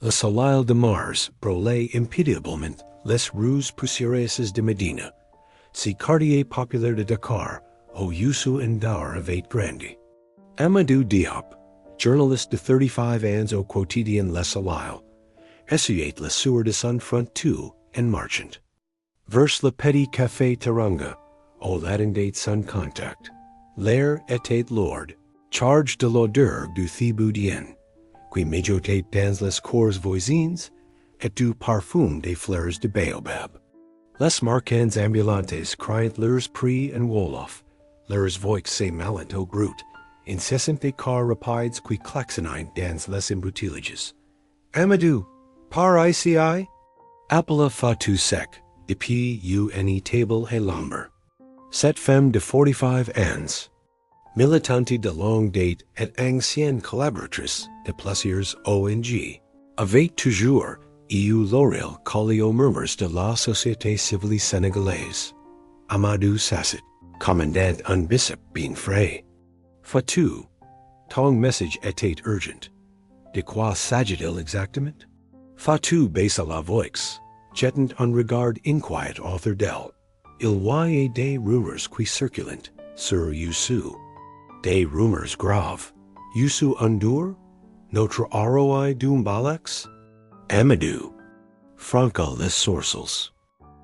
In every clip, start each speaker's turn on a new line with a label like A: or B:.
A: Le Soleil de Mars brûlait impétueusement les rues poussiéreuses de Médine. Si quartier populaire de Dakar, au Youssou N'Dour avait grandi. Amadou Diop, journaliste de 35 ans au quotidien Le Soleil, essuyait le sueur de son front tout en marchant. Vers le petit café Teranga, au latin date son contact. L'air était lourd, chargé de l'odeur du thiboudien, qui mijotait dans les cours voisines, et du parfum des fleurs de baobab. Les marchands ambulantes crient leurs prix en Wolof, leurs voix se mêlant au grout, incessant des cars rapides qui klaxonnent dans les embouteillages. Amadou, par ici, appela Fatou sec, depuis une table et l'ombre. Cette femme de 45 ans, militante de longue date et ancienne collaboratrice de plusieurs ONG, avait toujours eu l'oreille collée aux murmures de la société civile sénégalaise. Amadou Sasset, commandant un bishop bien frais. Fatou, ton message était urgent. De quoi s'agit-il exactement? Fatou baissa la voix, jetant un regard inquiet autour d'elle. Il y a des rumeurs qui circulent sur Youssou. Des rumeurs graves. Youssou N'Dour? Notre ROI du Mbalax? Amadou. Franca les sourcils.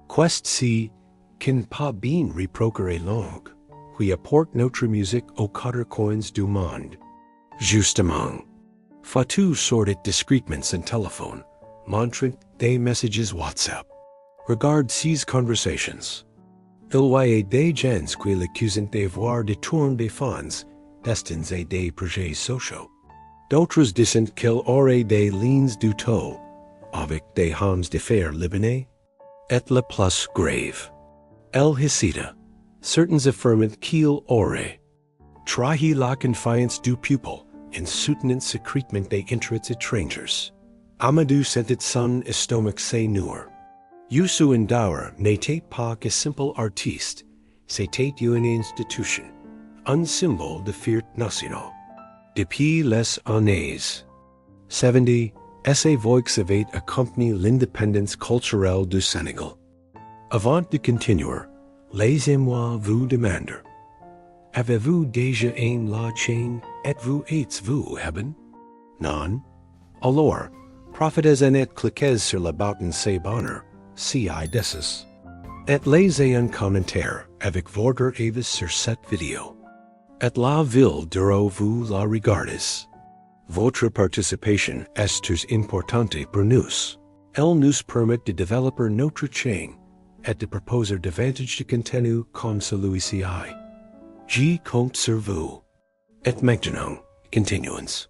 A: Quest-ci can pas bien reprocurer langue, qui apporte notre musique aux quatre coins du monde. Justement. Fatou sortit discrètement son téléphone, montrant des messages WhatsApp. Regarde ces conversations. Il y a des gens qui l'accusent d'avoir détourné des fonds destinés à des projets sociaux. D'autres disent qu'il aurait des lignes du tout avec des hommes d'affaires libanais. Et le plus grave. El Hicida, certains affirment qu'il aurait trahi la confiance du pupil en soutenant secrètement des intérêts étrangers. Amadou sentit son estomac se nouer. Youssou N'Dour n'était pas que simple artiste, c'était une institution, un symbole de fierté nationale. Depuis les années 70, sa voix avait accompagné l'indépendance culturelle du Sénégal. Avant de continuer, laissez-moi vous demander, avez-vous déjà un la chaîne êtes-vous haben? Non? Alors, profitez-en et cliquez sur le bouton s'abonner. Si decis. Et laissez un commentaire avec votre avis sur cette vidéo. Et la ville d'où vous la regardez. Votre participation est très importante pour nous. Elle nous permet de développer notre chaîne et de proposer davantage de contenu comme celui-ci. Je compte sur vous. Et maintenant, continuons.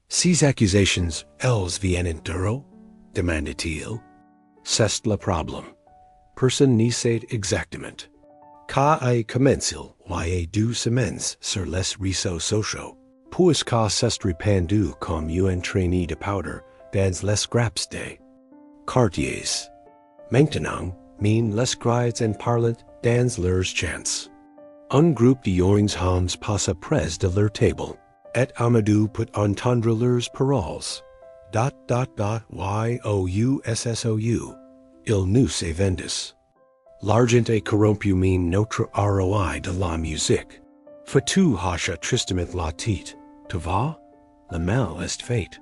A: Ces accusations, elles viennent d'où? Demande-t-il. C'est le problème. Personne n'y sait exactement. Qu'a commencé il y a 2 semaines sur les réseaux sociaux, puisque c'est répandu comme une traînée de poudre dans les scraps des quartiers. Maintenant, les crient en parlant dans leurs chants. Un groupe de jeunes hommes passe près de leur table, et Amadou peut entendre leurs paroles. Youssou, il nous est vendus. L'argent est corrompu mean notre ROI de la musique. Fatou hacha tristement la tête. Tu vas? Le mal est fait.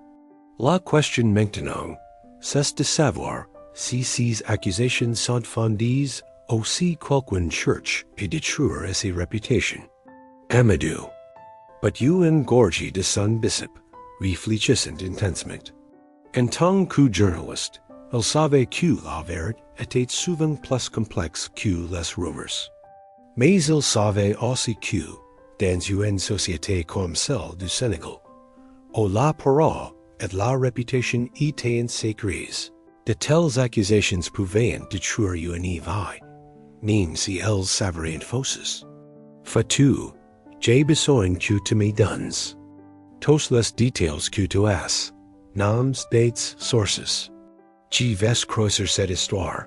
A: La question maintenant, c'est de savoir si ces accusations sont fondées ou si quelqu'un cherche à détruire sa réputation. Amadou. But you engorgé de son bishop, réfléchissant intensément. En tant que journaliste, il savait que la vérité était souvent plus complexe que les rumeurs. Mais il savait aussi que, dans une société comme celle du Sénégal, où la parole et la réputation étaient sacrées, de telles accusations pouvaient détruire une vie, même si elles s'avèrent fausses. Fatou, j'ai besoin que tu me donnes tous les détails que tu as. Noms, dates, sources. Tu vas creuser cette histoire.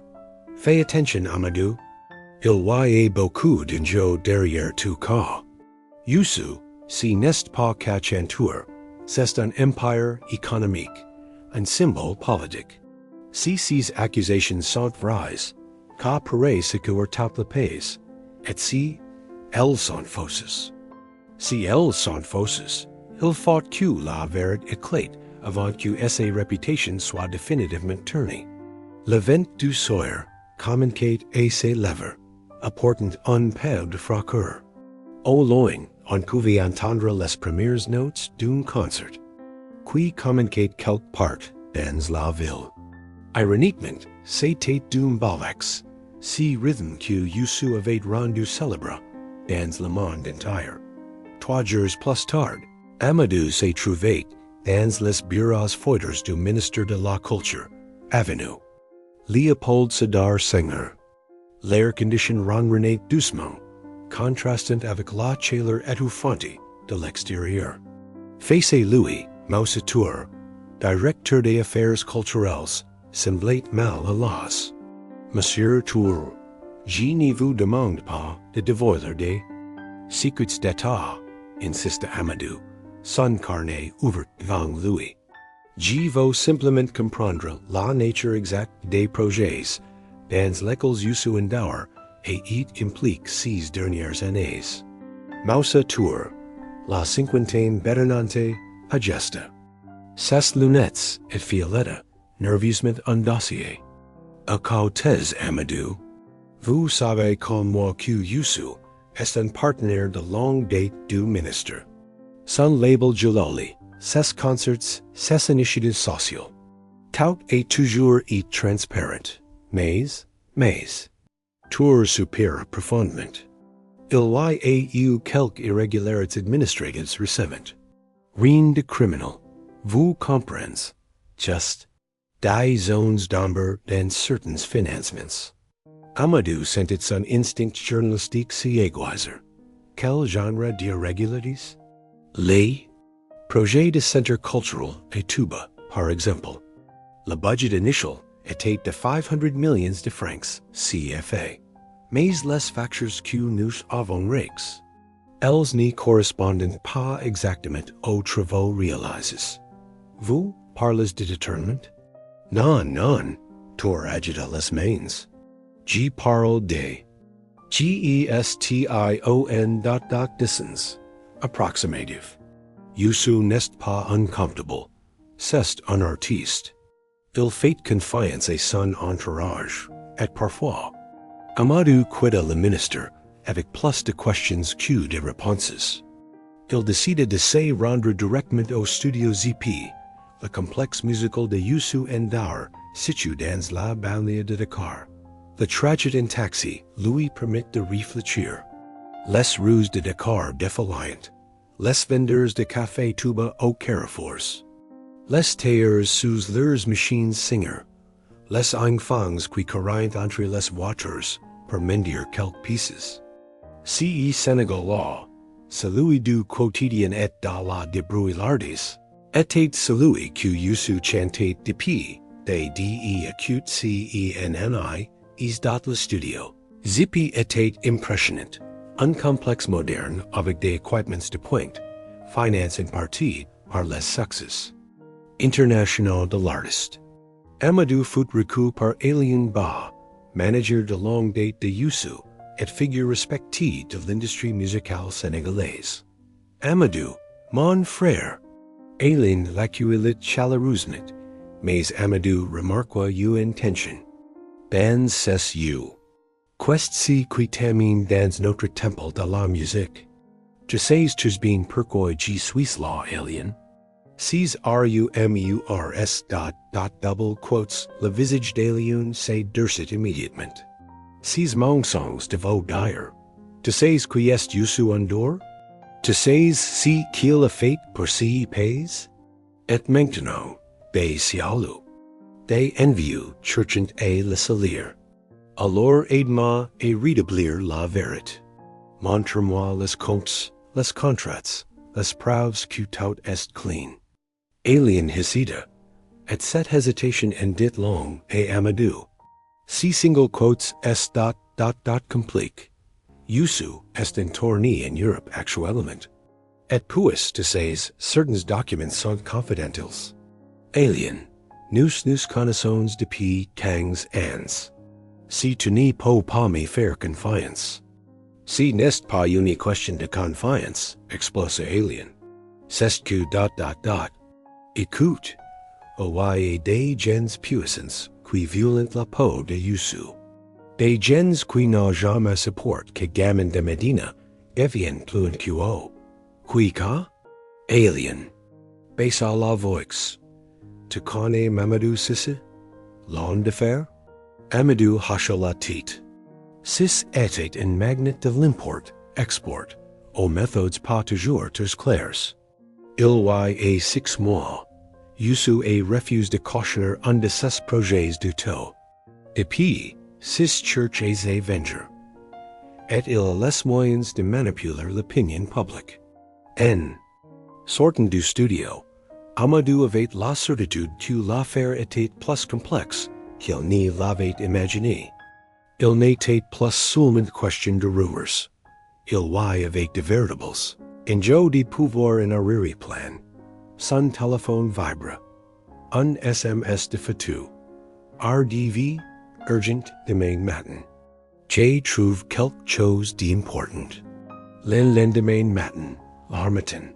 A: Fais attention, Amadou. Il y a beaucoup d'enjeux derrière tout cas. Youssou, si n'est pas qu'à chanteur, c'est un empire économique, un symbole politique. Si ces accusations sont vraies, qu'a pourrait secouer tout le pays, et si elles sont fausses. Si elles sont fausses, il faut que la vérité éclate avant que sa réputation soit définitivement tournée. Le vent du soir communique à ses lèvres, apportant un peu de fraîcheur. Au loin, on pouvait entendre les premières notes d'un concert, qui communique quelque part dans la ville. Ironiquement, c'était d'un Mbalax, si rythme que Youssou avait rendu célèbre dans le monde entier. 3 jours plus tard, Amadou s'est trouvé dans les bureaux foyers du ministre de la Culture, Avenue Léopold Sédar Senghor. L'air condition ronronnait doucement, contrastant avec la chaleur étouffante de l'extérieur. Face Louis Tour, directeur des affaires culturelles, semblait mal à l'aise. Monsieur Tour, je ne vous demande pas de dévoiler des secrets d'État, insista Amadou, son carnet ouvert devant Louis. Je veux simplement comprendre la nature exacte des projets dans lesquels Youssou endoure et y implique ces dernières années. Tour, la cinquantaine bernante, agesta. Ses lunettes et violetta, nerveusement un dossier. À côté Amadou, vous savez comme moi que Youssou est un partenaire de longue date du ministre. Son label Jaloli, ses concerts, ses initiatives sociales. Tout est toujours et transparent, mais, tour supère profondément. Il y a eu quelques irrégularités administratives récentes. Rien de criminel, vous comprenez, just des zones d'ombre dans certains financements. Amadou sentit son instinct journalistique s'aiguiser. Quel genre d'irrégularités? Les projets de centre culturel et Touba, par exemple. Le budget initial était de 500 millions de francs CFA, mais les factures que nous avons rex. Elles ne correspondent pas exactement aux travaux réalisés. Vous parlez de détournement? Non, tour agita les mains. Je parle de gestion distance, approximative. Youssou n'est pas uncomfortable, c'est un artiste. Il fait confiance à son entourage, et parfois, Amadou quitta le ministre avec plus de questions que de réponses. Il décida de se rendre directement au studio ZP, le complexe musical de Youssou N'Dour, situé dans la banlieue de Dakar. Le trajet en taxi lui permet de réfléchir. Les rues de Dakar défaillantes, les vendeurs de café Touba au carrefours, les tailleurs sous leurs machines singers, les enfants qui courent entre les voitures pour mendier quelques pièces. Si Sénégal, celui du quotidien et de la débrouillardise, était celui que Youssou chantait depuis des acute CENNI, is dans le studio. Zippy était impressionnant, un complexe moderne avec des équipements de pointe, financé en partie par les succès internationaux de l'artiste. Amadou fut reçu par Alien Ba, manager de longue date de Youssou, et figure respectée de l'industrie musicale sénégalaise. Amadou, mon frère. Alien l'accueillit chaleureusement, mais Amadou remarqua une intention. Ben c'est you. Qu'est-ce qui termine dans notre temple de la musique? Je sais tous bien pourquoi je suis là, Alien. Ces rumurs double quotes, le visage d'Alien s'est durcit immédiatement. Ces mensonges de vos dire. Tu sais qui est Youssou N'Dour? Tu sais si qu'il a fait pour si pays? Et maintenant, be sialou. Des envieux cherchant à le salir. Alors aide-moi à rétablir la vérité. Montre-moi les comptes, les contrats, les preuves que tout est clean. Alien hésita. Et cette hésitation en dit long à Amadou. Si single quotes est complique. Youssou est en tournée en Europe actuellement. Et puis, tu sais, certains documents sont confidentiels. Alien, Nous connaissons depuis 15 ans. Si tu n'es pas me faire confiance. Si n'est pas une question de confiance, explose alien. C'est que ... Écoute, oye des gens puissants qui violent la peau de Youssou. Des gens qui n'ont jamais support que gamin de Medina, viennent plus en QO. Qui ka? Alien. Baissa la voix. Tu connais Mamadou Sisse? L'homme de fer? Amadou hacha la tête. Sis était un magnet de l'import, export, aux méthodes pas toujours très claires. Il y a 6 mois, Youssou a refusé de cautionner un de ses projets du tout. Et puis, 6 churches a venger. Et il a les moyens de manipuler l'opinion publique. En sortant du studio, Amadou avait la certitude que l'affaire était plus complexe qu'il n'y l'avait imaginé. Il n'était plus seulement question de rumeurs. Il y avait de véritables enjeux de pouvoir en arrière-plan. Son téléphone vibre. Un SMS de Fatou. RDV, urgent demain matin. J'ai trouvé quelque chose d'important. Le lendemain matin, l'armatin.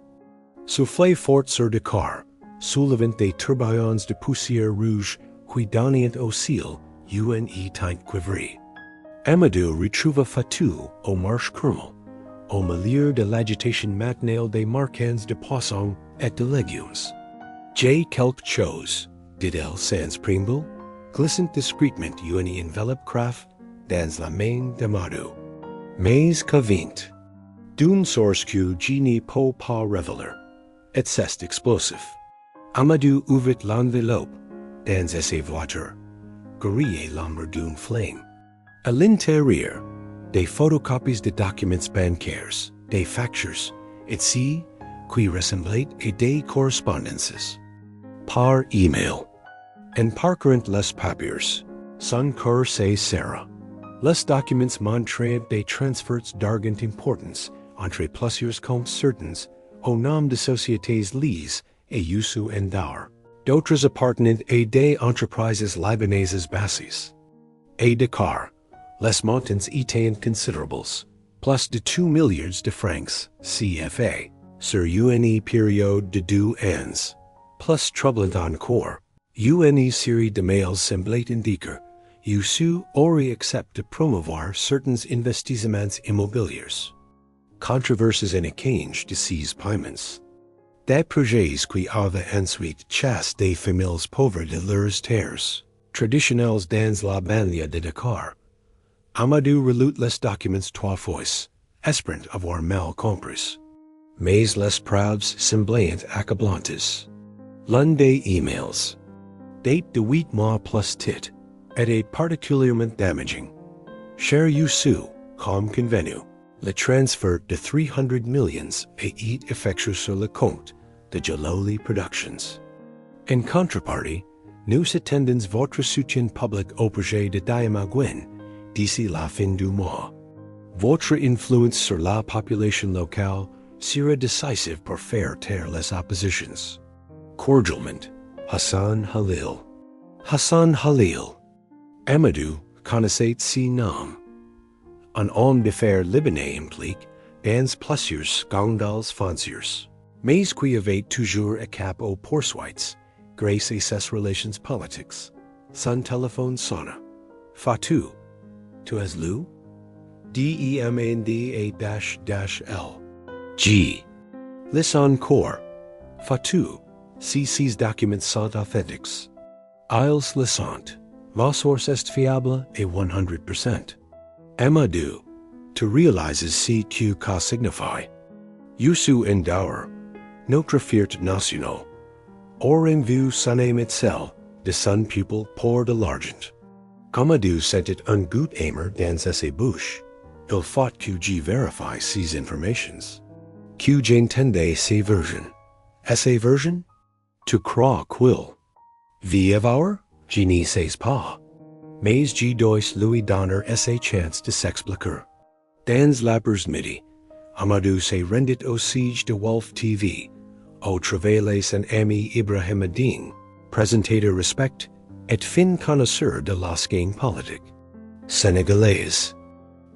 A: Soufflet fort sur Dakar, soulevant des tourbillons de poussière rouge qui donnaient au ciel une teinte quivrée. Amadou retrouva Fatou au marche Kermel, au milieu de l'agitation matinale des marchands de poissons et de légumes. J'ai quelque chose, dit-elle sans préambule, glissant discrètement une enveloppe craft dans la main d'Amadou. Mais qu'avint, d'une source que je ne peux pas révéler, et c'est explosif. Amadou ouvrit l'enveloppe dans sa voiture, grillé l'ombre d'une flamme. À l'intérieur, des photocopies de documents bancaires, des factures, etc., qui ressemblaient à des correspondances. Par email. En parcourant les papiers, son cœur se serra. Les documents montraient des transferts d'argent importants entre plusieurs comptes certains au nom de sociétés liées à Youssou et Daour. D'autres appartenant à des entreprises libanaises basses. À Dakar, les montants étaient considérables, plus de 2 milliards de francs CFA, sur une période de 2 ans. Plus troublant encore, une série de mails semblait indiquer Youssou aurait accepté de promouvoir certains investissements immobiliers. Controversies en échange de ces paiements. Des projets qui avaient ensuite chassé des familles pauvres de leurs terres, traditionnelles dans la banlieue de Dakar. Amadou relut les documents 3 fois, espérant avoir mal compris. Mais les preuves semblaient accablantes. L'un des emails, date de 8 mois plus titre, était particulièrement damaging. Cher Youssou, comme convenu, le transfert de 300 millions est effectué sur le compte de Jaloli Productions. En contrepartie, nous attendons votre soutien public au projet de Diamaguen d'ici la fin du mois. Votre influence sur la population locale sera décisive pour faire taire les oppositions. Cordialement, Hassan Halil. Hassan Halil. Amadou connaissait ce nom. Un homme d'affaires libanais implique dans plusieurs scandales fonciers, mais qui avait toujours un cap aux poursuites grâce à ses relations politiques. Son téléphone sonna. Fatou. Tu as lu? DEMANDA-L. G. Lis encore. Fatou. Si ces documents sont authentiques. Ils le sont. La source est fiable à 100%. Amadou. Tu réalises ce que ça signifie. Youssou et Daour. Notre fierté nationale. Auront vu son étincelle de son pupille pour de l'argent. Amadou sentait un goût amer dans sa bouche. Il faut que je vérifie ces informations. Que j'entende ces versions. Ces versions? Tu crois qu'il vit avoir? Je ne sais pas. Mais je dois lui donner sa chance de s'expliquer. Dans l'après-midi, Amadou se rendit au siège de Wolof TV, au travail son ami Ibrahim Adine, Présentateur respect et fin connoisseur de la scène politique. Sénégalaise.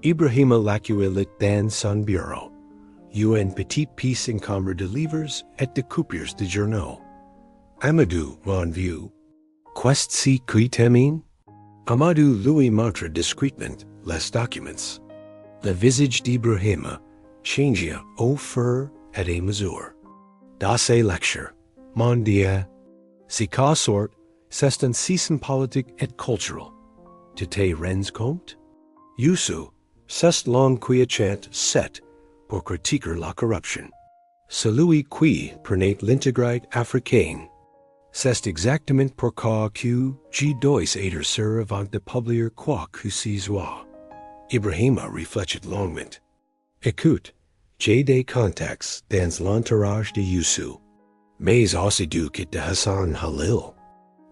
A: Ibrahima l'accueillit dans son bureau. Une petite pièce en chambre de livres et de coupures de journaux. Amadou, mon vieux. Qu'est-ce qui t'amène? Amadou lui montre discrètement les documents. Le visage d'Ibrahima changea au fur et à mesure. Dans ses lectures, mon Dieu, si qu'à sort, c'est un système politique et culturel. Tu te rends compte? Youssou, c'est l'homme qui chante CETTE pour critiquer la corruption. Celui qui prenait l'intégrité africaine. C'est exactement pourquoi je dois être sûr avant de publier quoi que ce soit. Ibrahima réfléchit longuement. Écoute, j'ai des contacts dans l'entourage de Youssou, mais aussi du kit de Hassan Halil.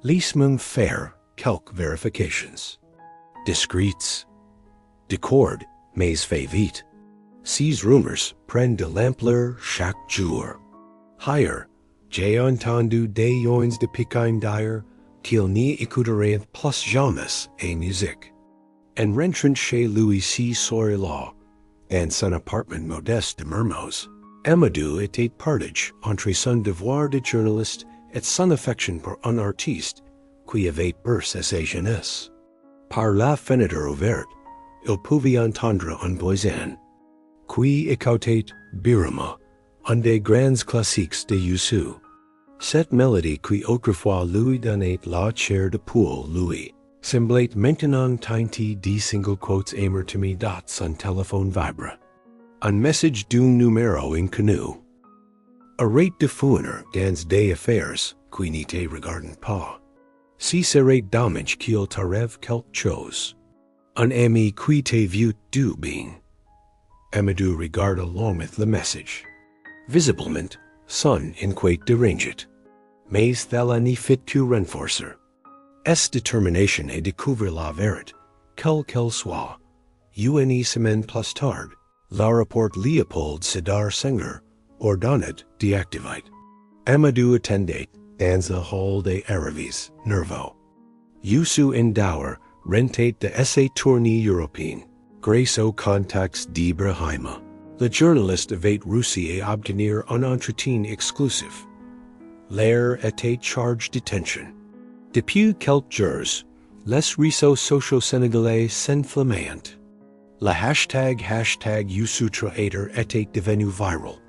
A: Laisse-moi faire quelques vérifications. Discrètes. D'accord, mais fais vite. Ces rumeurs prennent de l'ampleur chaque jour. Hier, j'ai entendu des gens de Pékin dire qu'ils n'y écouteraient plus jamais et musique. En rentrant chez lui ce soir-là, dans son appartement modeste de Mermoz, Amadou était partagé entre son devoir de journaliste et son affection pour un artiste qui avait bercé sa jeunesse. Par la fenêtre ouverte, il pouvait entendre un voisin qui écoutait Birama, un des grands classiques de Youssou. Cette mélodie qui autrefois lui donnait la chair de poule lui semblait maintenant teinter de single quotes amertume dont son téléphone vibre. Un message d'un numéro inconnu. Arrête de fournir dans des affaires qui ne te regardent pas. Si serait dommage qu'il t'arrive quelque chose. Un ami qui t'a vu du bien. Amadou regarda longuement le message. Visiblement, son inquiète dérangé. Mais cela n'y fit que renforcer. Est détermination à découvrir la vérité, quelle qu'elle soit. Une semaine plus tard, la rapport Léopold Sédar Senghor ordonnait déactiver. Amadou attendait dans le hall des arrivées, nerveux. Youssou en Dower rentait de essais tournées européens, grâce aux contacts d'Ibrahima. Le journaliste avait réussi à obtenir un entretien exclusif. L'air était chargé de tension. Depuis quelques jours, les réseaux sociaux sénégalais s'enflammaient. Le hashtag Youssou Traître était devenu viral,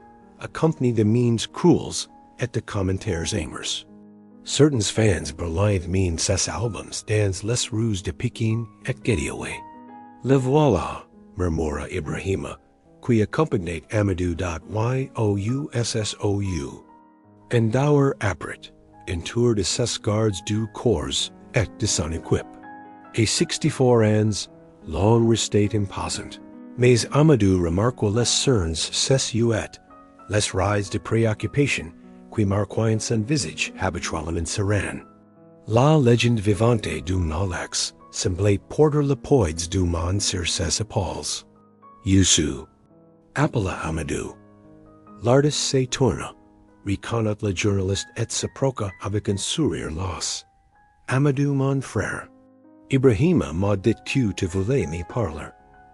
A: accompagné de memes cruels et de commentaires haineux. Certains fans brûlaient ses albums dans les rues de Pékin et Getaway. Le voilà, murmura Ibrahima, qui accompagnait Amadou Youssou. En Dower après, un tour de ses gardes du corps et de son équipe. Et 64 ans, long restait imposant. Mais Amadou remarqua les cernes sessuettes, les rise de préoccupation qui marquaient son visage habituellement serein. La légende vivante du Mbalax semblait porter le poids du monde sur ses épaules. Youssou appela Amadou. L'artiste se tourna, reconnut le journaliste et s'approcha avec un sourire las. Amadou, mon frère, Ibrahima m'a dit que tu voulais me parler.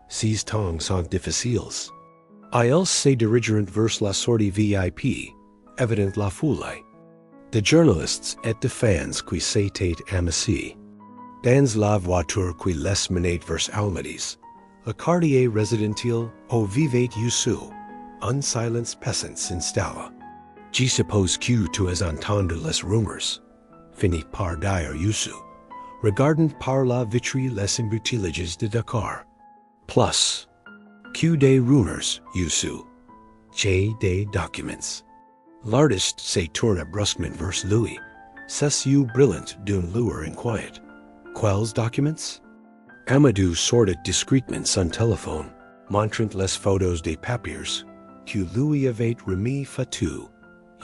A: Ces temps sont difficiles. Ils se dirigèrent vers la sortie VIP, évident la foule. De journalistes et de fans qui s'étaient amassés. Dans la voiture qui les menait vers Almadies, le quartier résidentiel où vivait Youssou, un silence peasant s'installa. Je suppose que tu as entendu les rumeurs, finit par dire Youssou, regardant par la vitre les embouteillages de Dakar. Plus, que des rumeurs, Youssou, j'ai des documents. L'artiste se tourna brusquement vers lui, ses yeux brillants d'une lueur inquiète. Quels documents? Amadou sortit discrètement son téléphone, montrant les photos des papiers que lui avait remis Fatou.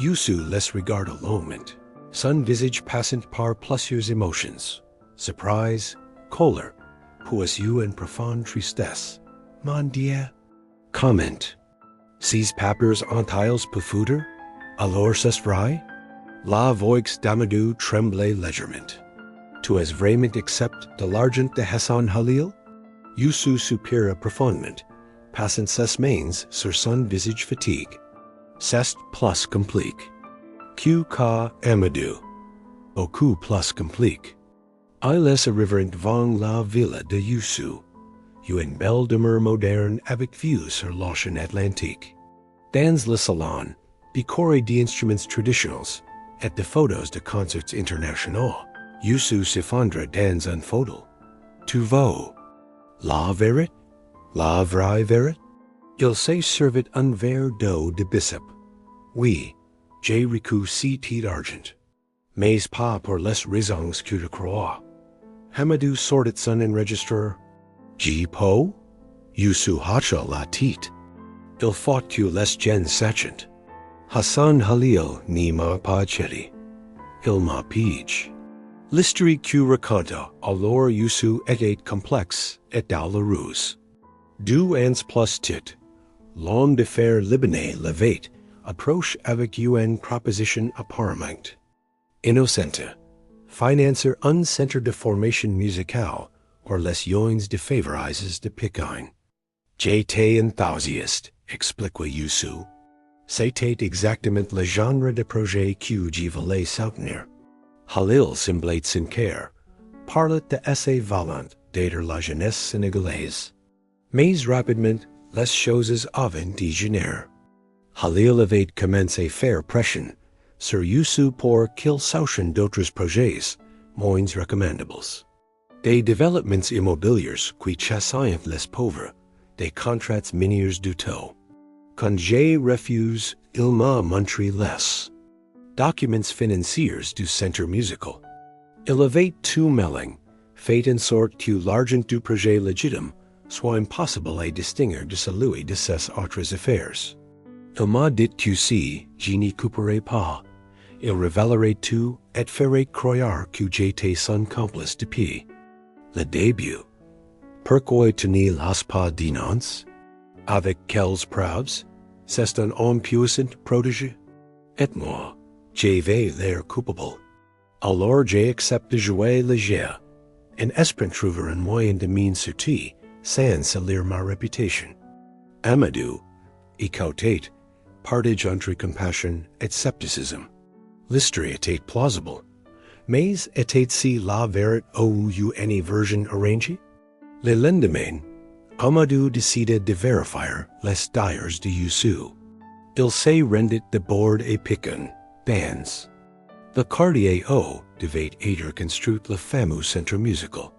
A: Youssou les regarda longuement, son visage passant par plusieurs émotions, surprise, colère, puis une profonde tristesse. Mon Dieu. Comment? Ces papiers ont-ils pu fuiter? Alors c'est vrai? La voix d'Amadou tremblait légèrement. Tu es vraiment accept de l'argent de Hassan Halil? Youssou soupira profondément, passant ses mains sur son visage fatigue. C'est plus compliqué. Que Amadou. Beaucoup plus compliqué. Il est arrivé devant la villa de Youssou. Une belle demeure moderne avec vue sur l'océan Atlantique. Dans le salon, décoré d'instruments traditionnels et de photos de concerts internationaux, Youssou s'effondre dans un fauteuil. Tu veux la vérité? La vraie vérité? Il s'est servi un verre d'eau de bissap. Oui, j'ai reçu 6 titres d'argent. Mais pas pour les raisons que je crois. Amadou sortit son enregistreur. Jipo? Youssou hacha la tite. Il faut que les gens sachent. Hassan Halil ni ma pas chéri. Il m'a pige. L'histoire que raconte alors Youssou était complexe et douloureuse. Deux ans plus tard, l'homme d'affaires libanais Levate approche avec une proposition apparemment innocente, financer un centre de formation musicale pour les jeunes défavorisés de Pékin. J'étais enthousiaste, expliqua Youssou. C'était exactement le genre de projet que je voulais soutenir. Halil semblait sincère, parlait de assez valant d'aider la jeunesse sénégalaise. Mais rapidement, les choses avaient dégénéré. Halil avait commencé à faire pression sur Youssou pour qu'il soutienne d'autres projets moins recommandables. Des développements immobiliers qui chassaient les pauvres, des contrats miniers du tout. Quand j'ai refusé, il m'a montré les documents financiers du centre musical. Il avait tout mêlé, fait en sorte que l'argent du projet légitime soit impossible à distinguer de celui de ses autres affaires. Il m'a dit que si je n'y couperais pas, il révélerait tout et ferait croire que j'étais son complice depuis le début. Pourquoi tenir pas d'innocence? Avec quelles preuves? C'est un homme puissant protégé? Et moi, j'avais l'air coupable. Alors j'ai accepté de jouer le jeu, en espérant trouver un moyen de m'en sortir sans salir ma réputation. Amadou, écoutait, partage entre compassion et scepticisme. L'histoire était plausible, mais était-ce la vérité ou une version arrangée? Le lendemain, Amadou décida de vérifier les dires de Youssou. Il se rendit de bord à Pékin, dans le quartier où devait être construit le fameux centre musical.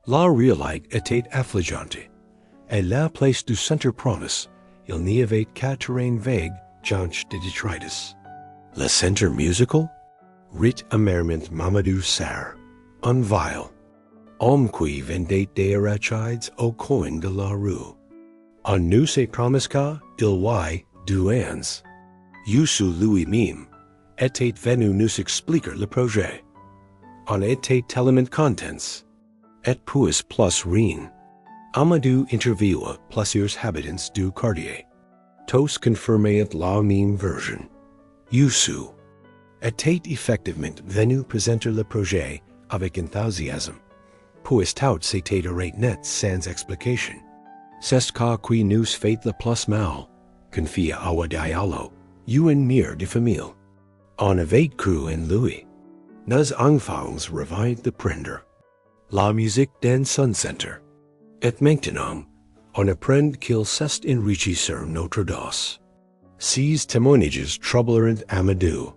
A: La réalité était affligeante, et la place du centre promise, il n'y avait qu'un terrain vague, jonché de détritus. Le centre musical? Rit amèrement Mamadou Sarr, un vil homme qui vendait des arachides au coin de la rue. On nous se promis qu'il y 2 ans. Youssou lui-même était venu nous expliquer le projet. On était tellement contents. Et puis plus rien. Amadou interviewa plusieurs habitants du quartier. Tous confirmaient la même version. Youssou était effectivement venu présenter le projet avec enthousiasme. Puis tout s'était arrêté net sans explication. C'est quoi qui nous fait le plus mal, confia Awa Diallo, une mère de famille. On avait cru en lui. Nos enfants rêvaient de prendre la musique dans son centre. Et maintenant, on apprend qu'il s'est enrichi sur notre dos. Ces témoignages troubleront Amadou.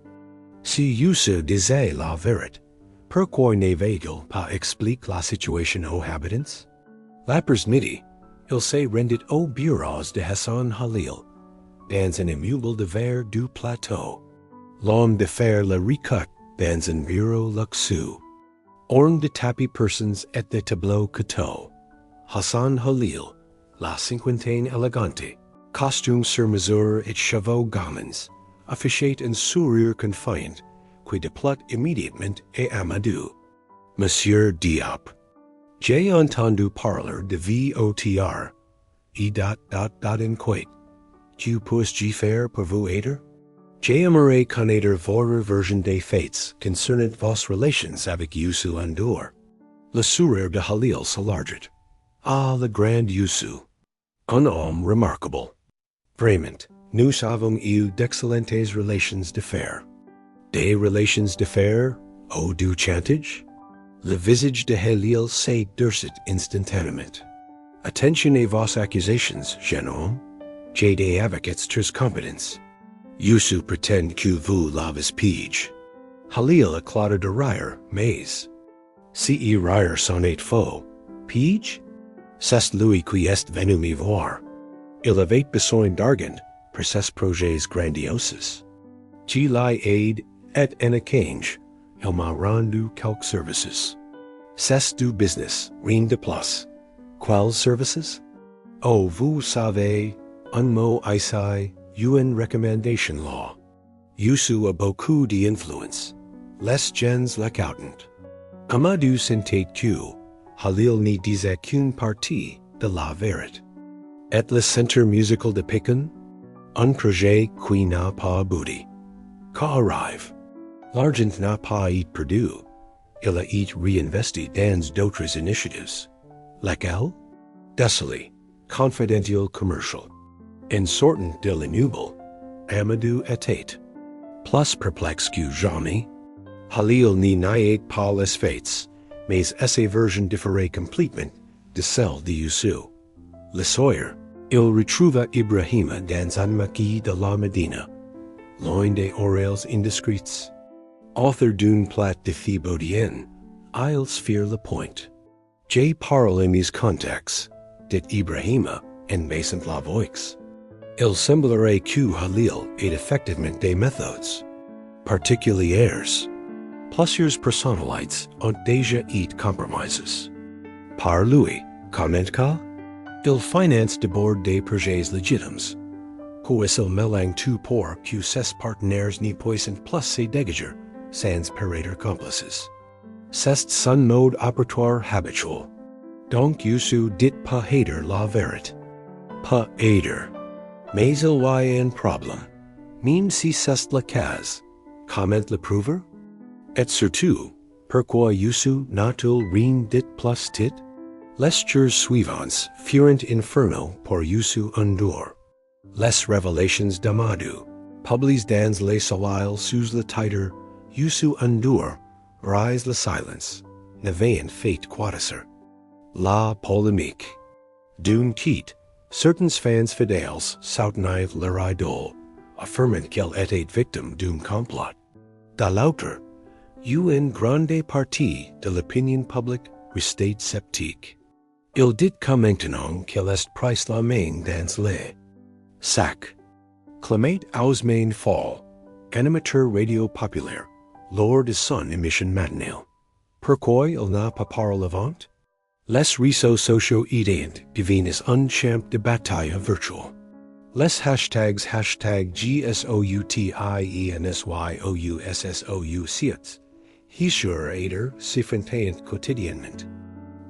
A: Si Youssou disait la vérité, pourquoi n'avait-il pas expliqué la situation aux habitants? L'après-midi, il se rendit aux bureaux de Hassan Halil, dans un immeuble de verre du plateau. L'homme d'affaires le recut dans un bureau luxueux, orné de tapis persans et de tableaux couteaux. Hassan Halil, la cinquantaine élégante, costume sur mesure et cheveux gamins, affichait un sourire confiant qui déplut immédiatement à Amadou. Monsieur Diop, j'ai entendu parler de VOTR, en quoi. Que puis-je faire pour vous aider? J'aimerais connaître votre version des faits concernant vos relations avec Youssou N'Dour. Le sourire de Halil s'élargit. Ah, le grand Youssou. Un homme remarquable. Vraiment, nous avons eu d'excellentes relations d'affaires. Des relations d'affaires, au du chantage? Le visage de Halil s'est durcit instantanément. Attention à vos accusations, jeune homme. J'ai des avocats très compétents. Youssou pretend que vous l'avez pige. Halil éclata de rire, mais si rire s'en est faux, pige? C'est lui qui est venu me voir. Il avait besoin d'argent pour ses projets grandioses. Je l'ai aidé et en échange, il m'a rendu quelques services. C'est du business, rien de plus. Quels services? Oh, vous savez, un mot ici, une recommendation law. Youssou a beaucoup d'influence. Les gens l'écoutent. Amadou sentait que Halil n'y disait qu'une partie de la vérité. Et le centre musical de Pékin? Un projet qui n'a pas abouti. Qu'arrive? L'argent n'a pas été perdu. Il a été réinvesti dans d'autres initiatives. Lesquelles? Désolé, confidentiel commercial. En sortant de l'immeuble, Amadou était plus perplexe que jamais. Halil n'y niait pas les faits, mais sa version différait complètement de celle de Youssou. Le soir, il retrouva Ibrahima dans un maquis de la Médina, loin des oreilles indiscrètes. Author d'une plate de Thibaudienne, ils firent le point. J'ai parlé mes contacts, dit Ibrahima en baissant la voix. Il semblerait que Halil ait effectivement des méthodes particulières. Plusieurs personnalités ont déjà été compromises. Par lui, comment cas? Il finance d'abord des projets légitimes. Puis il mélange tout pour que ses partenaires n'y puissent plus se dégager sans paraître complices. C'est son mode opératoire habituel. Donc Youssou dit pas hater la vérité. Pas hater. Mais il y a un problème. Même si c'est le cas, comment le prouver? Et surtout, pourquoi Youssou n'a-t-il rien dit plus tit? Les jours suivants furent infernaux pour Youssou N'Dour. Les révélations d'Amadou, publiées dans les soleils sous le titre Youssou N'Dour, rise le silence, n'avaient fait qu'accroître. La polémique. D'une titre, certains fans fidèles soutenaient leur idole, affirmant qu'elle était victime d'un complot. De l'autre, une grande partie de l'opinion publique restait sceptique. Il dit que maintenant qu'elle est prise la main dans les sacs. Clément Ausmain Fall, animateur radio populaire, lors de son émission matinale. Pourquoi il n'a pas parlé avant? Les réseaux sociaux aidant deviennent un champ de bataille virtuel. Les hashtags #GSOUTIENSYOUSSOU se font quotidiennement.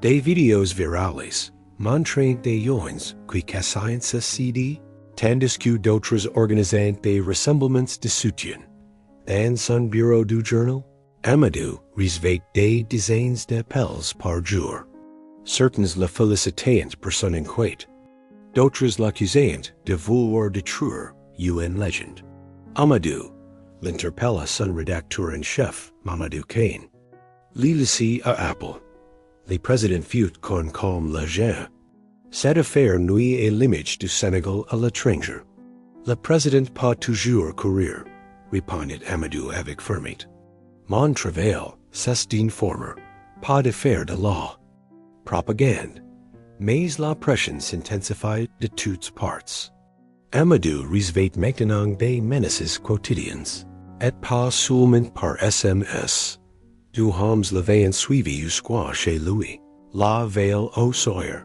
A: Des vidéos virales montrant des jeunes qui cassent ce CD, tandis que d'autres organisent des rassemblements de soutien. Dans son bureau du journal, Amadou recevait des dizaines d'appels par jour. Certains le félicitaient pour son enquête. D'autres l'accusaient de vouloir détruire une légende. Amadou l'interpella son rédacteur en chef, Mamadou Kane. L'Élysée à Apple. Le président fut comme le gens. Cette affaire nuit à l'image du Sénégal à l'étranger. Le président pas toujours courir, répondit Amadou avec fermeté. Mon travail, c'est d'informer, pas de faire de loi. Propagande. Mais la pression s'intensifie de toutes parts. Amadou recevait maintenant des menaces quotidiennes, et pas seulement par SMS. Du hommes l'avaient suivi jusqu'à chez lui, la veille au soir.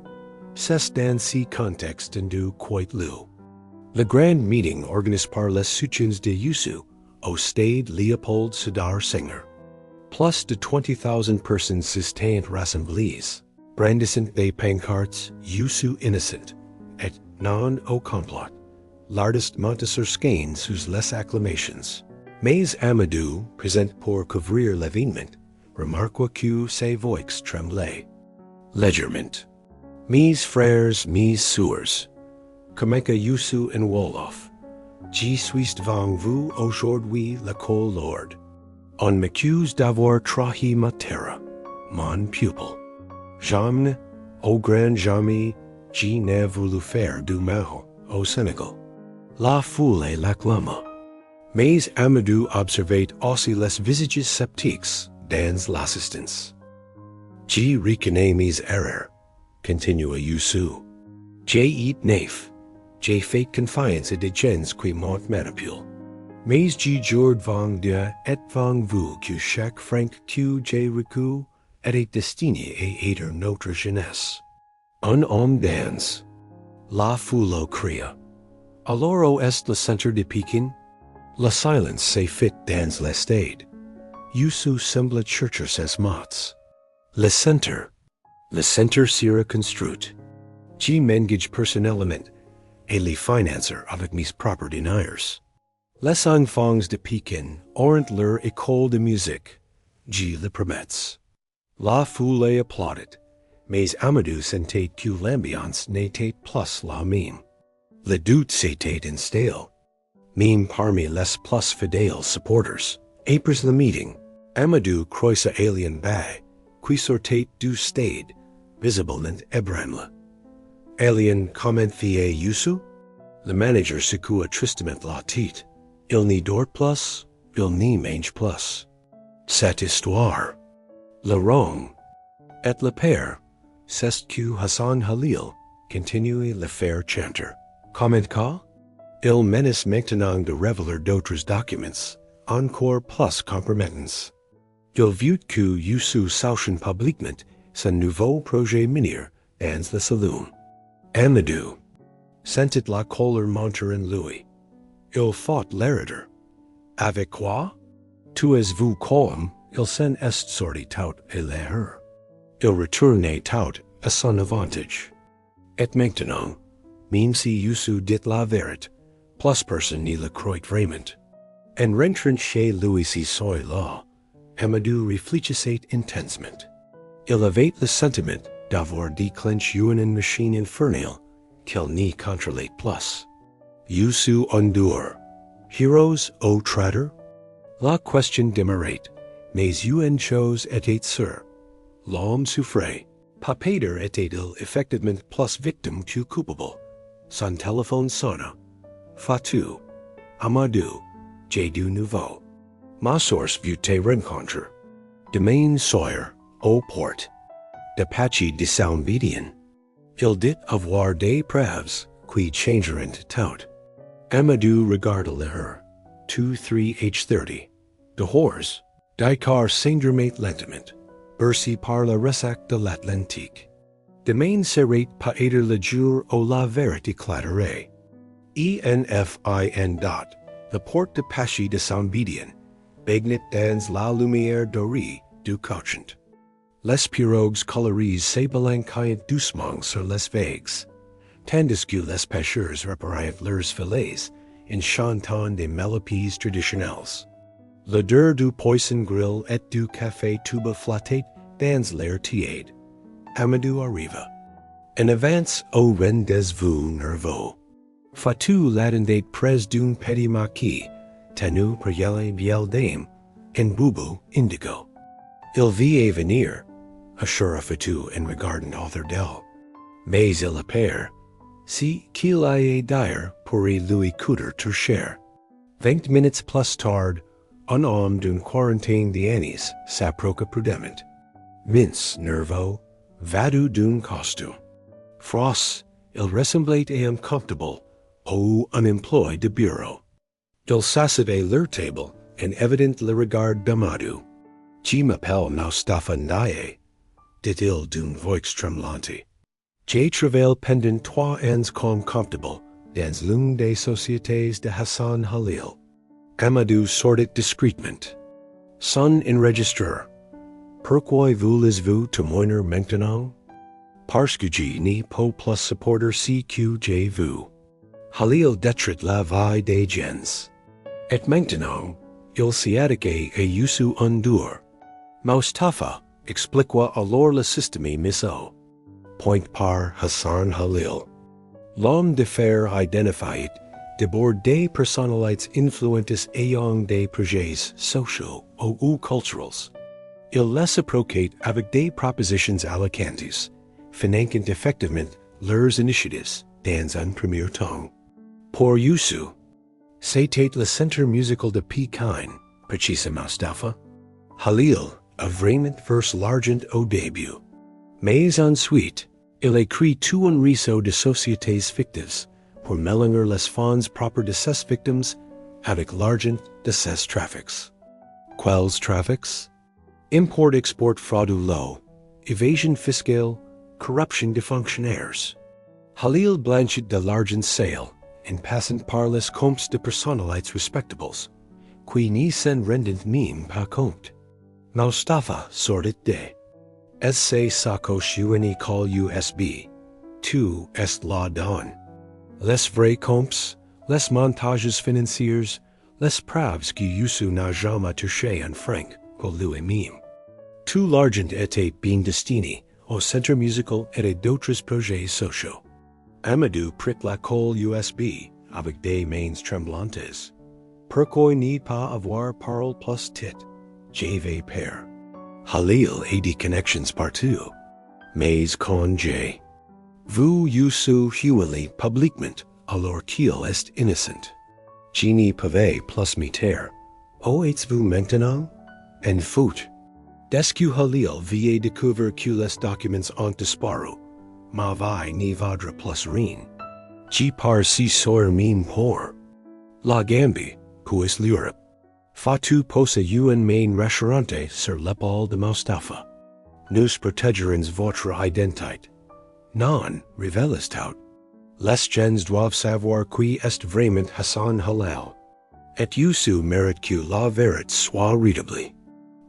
A: C'est dans ce contexte du quite loup. Le grand meeting organisé par les soutiens de Youssou au stade Léopold Sédar Senghor. Plus de 20,000 personnes s'étaient rassemblées, brandissant des pancartes Youssou innocent et non au complot, l'artiste Montessor Scaines sous les acclamations. Mais Amadou présente pour couvrir l'événement, remarque que ses voix tremblaient. Légèrement. Mes frères, mes sœurs, comme que Youssou en Wolof, je suis devant vous aujourd'hui le Lord. On m'accuse d'avoir trahi ma terre, mon pupille. Jamais, au grand jamais, je n'ai voulu faire du mal au Sénégal. La foule l'acclama. Mais Amadou observait aussi les visages sceptiques dans l'assistance. Je reconnais mes erreurs, continua Youssou. J'ai été naïf. J'ai fait confiance à des gens qui m'ont manipulé. Mais je jure devant Dieu et devant vous que chaque franc que j'ai reçu était destiné à aider notre jeunesse. Un homme danse. La foule cria. Alors est le centre de Pékin? La silence s'est faite dans le stade. Youssou semble chercher ses mots. Le centre sera construit. Je m'engage personnellement et les financer avec mes propres deniers. Les enfants de Pékin auront leur école de musique, je le promets. La foule applaudit, mais Amadou sentait que l'ambiance n'était plus la même. Le doute s'était installé. Même parmi les plus fidèles supporters, après le meeting, Amadou croisa alien bas, qui sortait du stade, visiblement ébranlé. Alien commentait Youssou? Le manager secoua tristement la tête. Il n'y dort plus, il n'y mange plus. Cette histoire. Le wrong. Et le père, c'est que Hassan Halil continue le faire chanter. Comment quoi? Il menace maintenant de révéler d'autres documents, encore plus compromettants. Il veut que Youssou sache publiquement son nouveau projet minier dans le saloon. Amadou sentit la colère monter en lui. Il faut l'erreur. Avec quoi? Tout es vous comme il s'en est sorti tout à l'erreur. Il retournait tout à son avantage. Et maintenant, même si Youssou dit la vérité, plus personne ne le croit vraiment. En rentrant chez lui si soy là, Amadou réfléchissait intensément. Il avait le sentiment d'avoir déclenché une machine infernale qu'il n'y contrôlait plus. Youssou endure. Héros ou Traître? La question demeurait, mais une chose était sûre. L'homme souffrait. Papader était-il effectivement plus victime que coupable? Son téléphone sonna. Fatou. Amadou. J'ai du nouveau. Ma source veut te rencontrer. Demain Sawyer, aux portes. D'apache de Soundbedian. Il dit avoir des preuves qui changeront tout. Amadou regarda l'heure. 23h30. Dehors, Dakar s'endormait lentement, bercé par le ressac de l'Atlantique. Demain serait peut-être le jour où la vérité éclaterait. ENFIN. Le port de Pachi de Soundbedian, baignait dans la lumière dorée du couchant. Les pirogues colorisent s'ébalançaient doucement sur les vagues, tandis que les pêcheurs réparaient leurs filets en chantant des mélodies traditionnelles. L'odeur du poisson grill et du café tuba flottait dans l'air tiède. Amadou arriva. En avance au rendez-vous nerveux. Fatou l'attendait près d'une petite maquille, tenue par une vieille dame, en boubou indigo. Il vit venir, assura Fatou en regardant autour d'elle. Mais il appert, si qu'il aille dire pourrait lui coûter trop cher. 20 minutes plus tard, un homme d'une quarantaine d'années s'approcha prudemment. Mince, nerveux, vêtu d'un costume. Frost, il ressemblait à un comptable ou un employé de bureau. Il s'assevait leur table en évident le regard d'Amadou. Je m'appelle Mustafa Ndaye, dit-il d'une voix tremblante. J'ai travaillé pendant 3 ans comme comptable dans l'une des sociétés de Hassan Halil. Amadou sortit discrètement. Son enregistreur. Pourquoi voulez-vous témoigner maintenant? Parce que je n'ai pas plus supporter si que j'ai vu. Halil détruit la vie des gens. Et maintenant, il sciatique et Youssou endure. Mustafa expliqua alors le système miso. Point par Hassan Halil. L'homme de fer identifié déborde des personnalités influentes ayant des projets sociaux ou culturels. Il les approche avec des propositions allocantes, finançant effectivement leurs initiatives dans un premier temps. Pour Youssou, c'était le centre musical de Pékin, précise Mustafa. Halil a vraiment vers l'argent au début. Mais ensuite, il écrit tout un réseau de sociétés fictives pour mélanger les fonds propres de ces victimes avec l'argent de ces trafics. Quels trafics? Import-export frauduleux, évasion fiscale, corruption de fonctionnaires. Halil blanchit de l'argent sale en passant par les comptes de personnalités respectables, qui n'y s'en rendent même pas compte. Mustafa sortit de SC sacoche uni call USB. Tout est la donne. Les vrais comptes, les montages financiers, les preuves que Youssou n'a jamais touché un franc pour lui-même. Tout l'argent était bien destiné au centre musical et à d'autres projets sociaux. Amadou prit la colle USB avec des mains tremblantes. Pourquoi ne pas avoir parole plus titre? Je vais pair. Halil a des connexions partout. Mais quand vous Youssou huili publiquement alors qu'il est innocent. Je n'y pouvais plus me taire. Où êtes-vous maintenant? En faute. Dès que Halil vient découvrir que les documents ont disparu, ma vie n'y vaudra plus rien. Je pars si sur même pour la Gambie, puis l'Europe. Fatu pose un main restaurante sur l'épaule de Mustafa. Nous protégerons votre identité. Non, révèlez tout. Les gens doivent savoir qui est vraiment Hassan Halil. Et Youssou mérite que la vérité soit rétablie.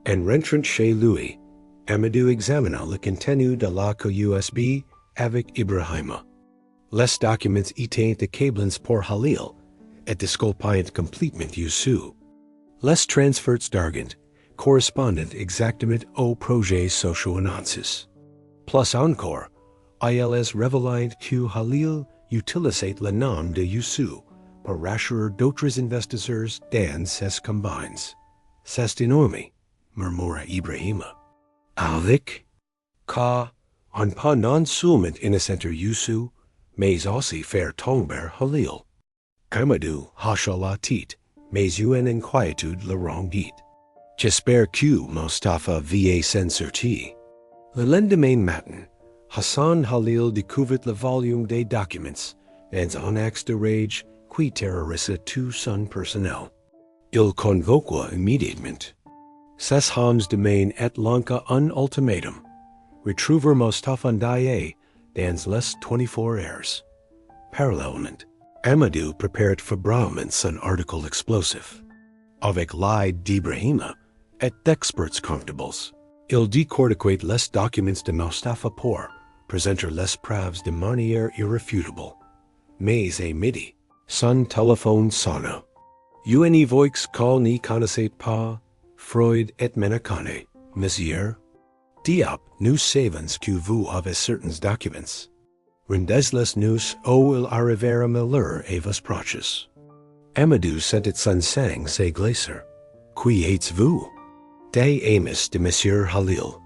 A: En rentrant chez lui, Amadou examina le contenu de la clé USB avec Ibrahima. Les documents étaient accablants pour Halil et disculpant complètement Youssou. Les transferts d'argent correspondent exactement aux projets sociaux annoncés. Plus encore, il est révélé que Halil utilisait le nom de Youssou pour rassurer d'autres investisseurs dans ses combines. C'est énorme, murmura Ibrahima. Avec cas, on peut non seulement innocenter Youssou, mais aussi faire tomber Halil. Amadou hocha la tête, mais une inquiétude le rendit. J'espère que Mustafa va s'en sortir. Le lendemain matin, Hassan Halil découvrit le volume des documents dans un acte de rage qui terrorisa tout son personnel. Il convoqua immédiatement ses hommes de main et lança un ultimatum. Retrouver Mustafa Ndaye dans les 24 heures. Parallèlement, Amadou préparait faiblement son article explosif. Avec l'aide d'Ibrahima et d'experts comptables, il décortiquait les documents de Mustafa pour présenter les preuves de manière irréfutable. Mais à midi, son téléphone sonna. Une voix qu'il ne connaissait pas, Freud et Menacane, monsieur. Diop, nous savons que vous avez certains documents. Rendez-les nous ou il arrivera malheur à vos proches. Amadou sentit son sang se glacer. Qui êtes-vous? Des amis de monsieur Halil.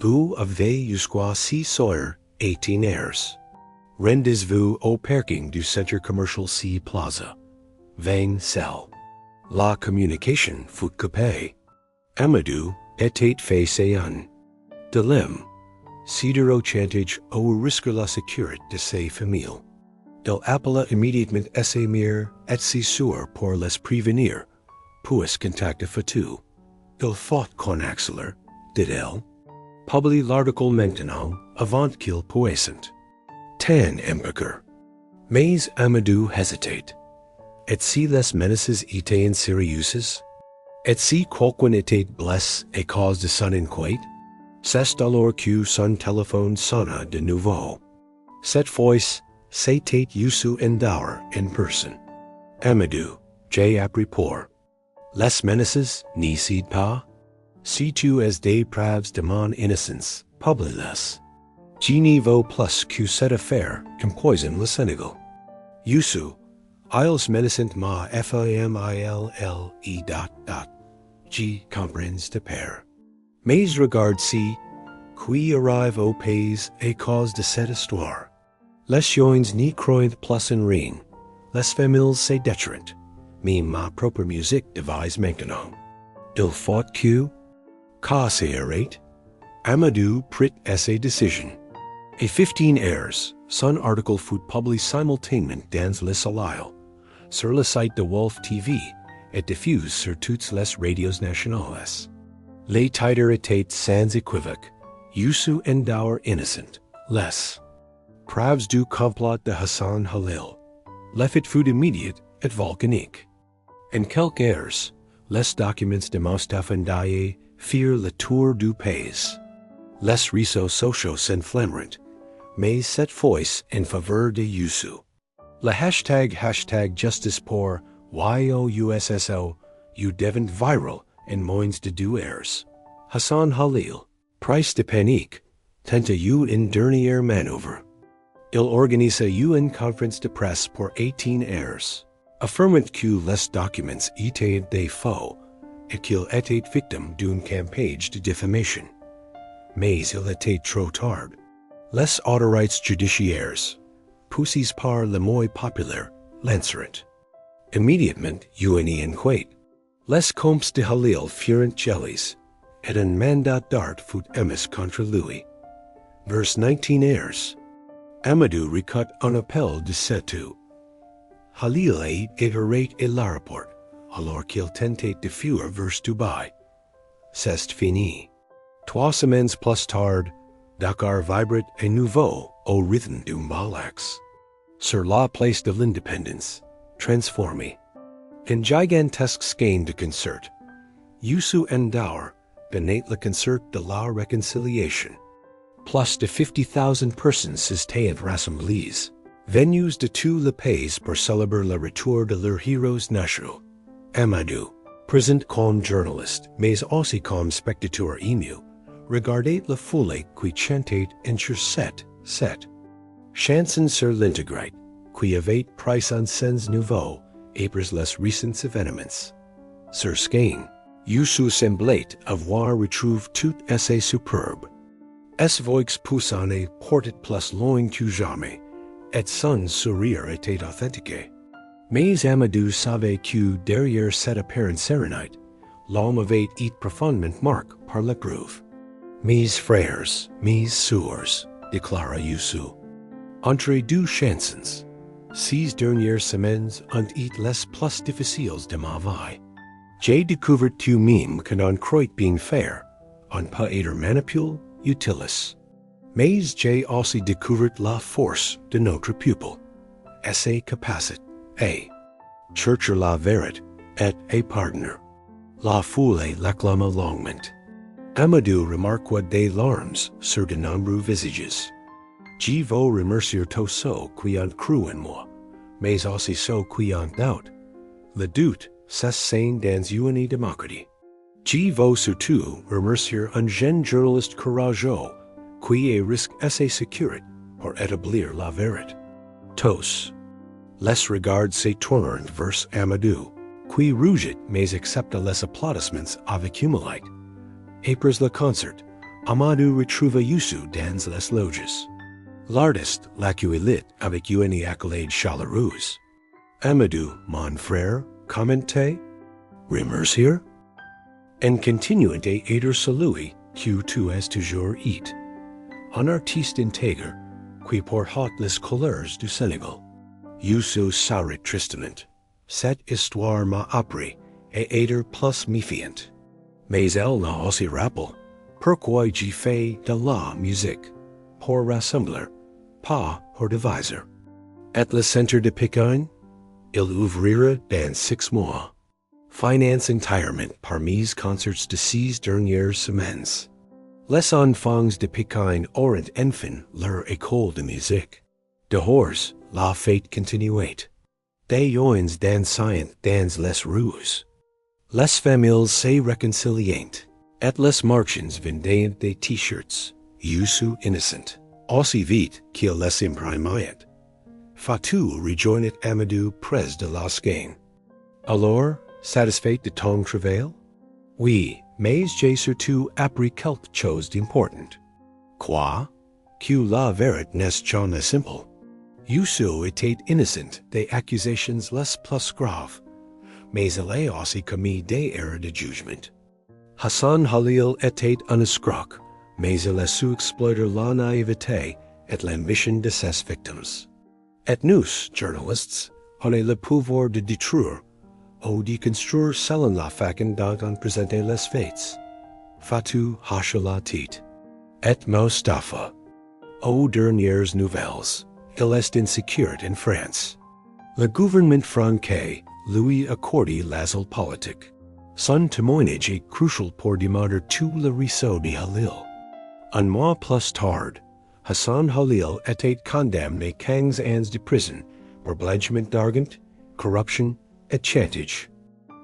A: Vous avez jusqu'à 6 heures 18 heures. Rendez-vous au parking du centre commercial C Plaza. 20 cell. La communication fut coupée. Amadou était face un dilemme. Sidero chantage au risque la sécurité de ses familles. Il appela immédiatement Essemir et ses soeurs pour les prévenir, puis contacta Fatou. Il faut qu'on accélère, dit-elle. Publie l'article maintenant, avant qu'il puissent. Tan impecceur. Mais Amadou hésitate. Et si les menaces étaient sérieuses? Et si quelqu'un était blessé à cause de son inquiétude? C'est alors que son téléphone sonna de nouveau. Cette fois, CETTE Youssou N'Dour in person. Amadou, J. Apripor. Les menaces, ni cede pas. Si tu es des preuves de mon innocence, publie-les. Je n'y vaut plus que cette affaire empoisonne le Sénégal. Youssou, ils menacent ma famille. Je comprends de père. Mais regarde si, qui arrive au pays à cause de cette histoire. Les gens n'y croient plus en rien. Les familles se détruisent. Mais ma propre musique devise maintenant. Il faut que, carcérate, Amadou prit sa décision. A 15 airs, son article fut publié simultanément dans le Soleil, sur le site de Wolof TV et diffusé sur toutes les radios nationales. Les titres étaient sans équivoque, Youssou N'Dour innocent, les preuves du complot de Hassan Khalil. L'effet fut immédiat et volcanique. En quelques heures, les documents de Moustapha Ndiaye firent le tour du pays. Les réseaux sociaux s'enflammeront, mais cette fois en faveur de Youssou. Le hashtag justice pour YOUSSO eut devint viral en moins de 2 heures. Hassan Khalil, prise de panique, tenta une dernière manœuvre. Il organisa une conférence de presse pour 18 heures, affirmant que les documents étaient des faux et qu'il était victime d'une campagne de diffamation. Mais il était trop tard. Les autorités judiciaires, poussées par le mot populaire, lancèrent immédiatement une enquête. Les comptes de Khalil furent gelés, et un mandat d'arrêt fut émis contre lui. Vers 19 heures, Amadou recut un appel de CETTE. Khalil a ignoré le rapport, alors qu'il tentait de fuir vers Dubaï. C'est fini. 3 semaines plus tard, Dakar vibrait à nouveau au rythme du Mbalax. Sur la place de l'Indépendance, transformé en gigantesque skein de concert, Youssou N'Dour benait le concert de la réconciliation. Plus de 50,000 personnes s'étaient rassemblées, venues de tout le pays pour célébrer le retour de leurs héros nationaux. Amadou, présent comme journaliste, mais aussi comme spectateur ému, regardait la foule qui chantait sur cette chanson sur l'intégrate, qui avait pris un sens nouveau après les récents événements. Sur scène, Youssou semblait avoir retrouvé toute sa superbe. Sa voix poussante portait plus loin que jamais, et son sourire était authentique. Mais Amadou savait que derrière cette apparente sérénité, l'homme avait été profondément marqué par l'épreuve. Mes frères, mes sœurs, déclara Youssou. Entre 2 chansons, ces dernières semaines ont été les plus difficiles de ma vie. J'ai découvert tout même que non croit bien faire, on peut être manipulé, utilis. Mais j'ai aussi découvert la force de notre pupille, sa capacité à chercher la vérité et à pardonner. La foule l'acclama longuement. Amadou remarqua des larmes sur de nombreux visages. Je veux remercier tous ceux qui ont cru en moi, mais aussi ceux qui ont douté. Le doute, c'est sain dans une démocratie. Je veux surtout remercier un jeune journaliste courageux qui a risqué sa sécurité pour établir la vérité. Tous. Les regards se tournèrent vers Amadou, qui rougit mais accepta les applaudissements avec humilité. Après le concert, Amadou retrouva Youssou dans les loges. L'artiste l'accueillit avec une accolade chaleureuse. Amadou, mon frère, commentait, remercier, en continuant à être celui que tu as toujours été. Un artiste intègre qui porte les couleurs du Sénégal. Youssou sourit tristement. Cette histoire m'a appris à être plus méfiant. Mais elle m'a aussi rappelé pourquoi j'ai fait de la musique, pour rassembler, pas pour diviser. At le centre de Pékin, il ouvrira dans 6 mois. Finance entièrement par mes concerts de 6 dernières semaines. Les enfants de Pékin auront enfin leur école de musique. Dehors, la fête continuate. Des joins dans scient dans les rues. Les familles se réconciliant. Et les marchands vendent des t-shirts. Youssou innocent. Aussi vite qu'il les imprimaient. Fatou rejoignit Amadou près de la gain. Alors, satisfait de ton travail? Oui, mais j'ai surtout appris quelque chose d'important. Quoi? Que la vérité n'est jamais simple. Youssou était innocent des accusations les plus graves, mais il a aussi commis des erreurs de jugement. Hassan Khalil était un escroc, mais il a su exploiter la naïveté et l'ambition de ses victimes. Et nous, journalistes, on a le pouvoir de détruire ou de construire selon la façon dont on présente les faits. Fatou hache la tête. Et Mustafa. Aux dernières nouvelles, il est insécure en France. Le gouvernement français lui accorde l'asile politique. Son témoignage est crucial pour demander tout le réseau de Khalil. Un mois plus tard, Hassan Khalil était condamné 15 ans de prison pour blanchiment d'argent, corruption et chantage.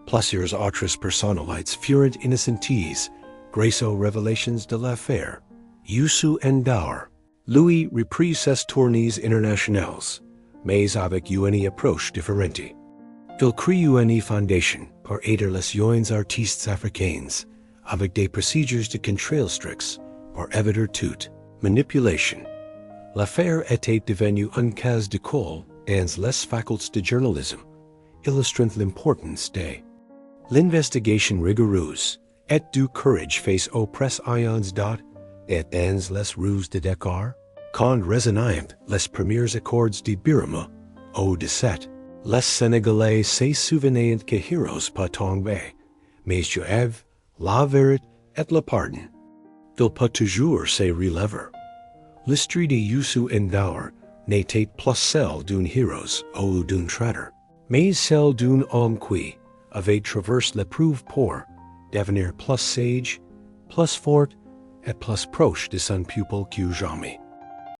A: Plusieurs autres personnalités furent innocentes grâce aux révélations de l'affaire. Youssou N'Dour, lui reprit ses tournées internationales, mais avec une approche différente. Il crée une fondation pour aider les jeunes artistes africains avec des procédures de contrôle stricts pour éviter toute manipulation. L'affaire était devenue un cas d'école et les facultés de journalisme illustrant l'importance de l'investigation rigoureuse et du courage face aux pressions et dans les rues de Dakar. Quand résonnant les premiers accords de Birama au 17, les Sénégalais se souvenaient que Héros pas tombé, mais j'avais la vérité et le pardon. Il peut toujours se relever. L'histoire de Youssou N'Dour n'était plus celle d'un héros ou d'un traître, mais celle d'un homme qui avait traversé l'épreuve pour devenir plus sage, plus fort et plus proche de son pupille que jamais.